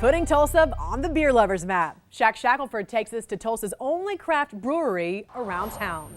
Putting Tulsa on the beer lovers map. Shaq Shackelford takes us to Tulsa's only craft brewery around town.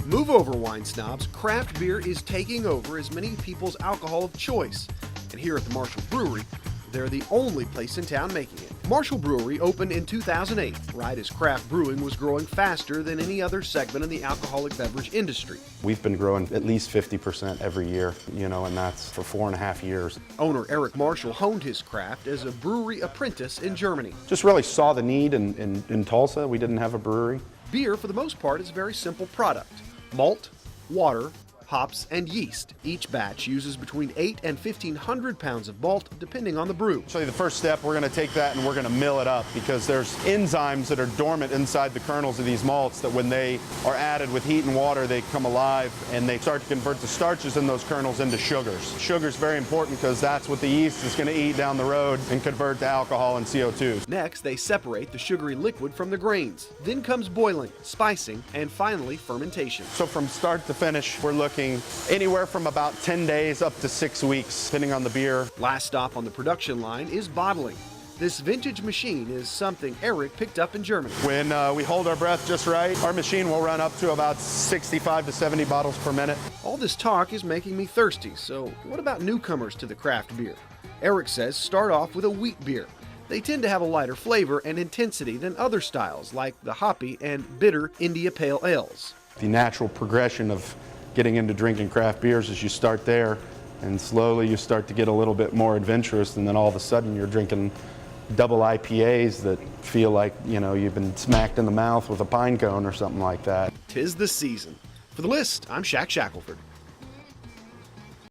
Move over, wine snobs. Craft beer is taking over as many people's alcohol of choice. And here at the Marshall Brewery, they're the only place in town making it. Marshall Brewery opened in 2008, right as craft brewing was growing faster than any other segment in the alcoholic beverage industry. We've been growing at least 50% every year, and that's for 4.5 years. Owner Eric Marshall honed his craft as a brewery apprentice in Germany. Just really saw the need in Tulsa. We didn't have a brewery. Beer, for the most part, is a very simple product. Malt, water, hops, and yeast. Each batch uses between 8 and 1,500 pounds of malt, depending on the brew. So the first step, we're going to take that and we're going to mill it up, because there's enzymes that are dormant inside the kernels of these malts that when they are added with heat and water, they come alive and they start to convert the starches in those kernels into sugars. Sugar's very important because that's what the yeast is going to eat down the road and convert to alcohol and CO2. Next, they separate the sugary liquid from the grains. Then comes boiling, spicing, and finally fermentation. So from start to finish, we're looking anywhere from about 10 days up to 6 weeks, depending on the beer. Last stop on the production line is bottling. This vintage machine is something Eric picked up in Germany. When we hold our breath just right, our machine will run up to about 65 to 70 bottles per minute. All this talk is making me thirsty, so what about newcomers to the craft beer? Eric says start off with a wheat beer. They tend to have a lighter flavor and intensity than other styles like the hoppy and bitter India Pale Ales. The natural progression of getting into drinking craft beers is you start there, and slowly you start to get a little bit more adventurous, and then all of a sudden you're drinking double IPAs that feel like, you've been smacked in the mouth with a pine cone or something like that. 'Tis the season. For The List, I'm Shaq Shackelford.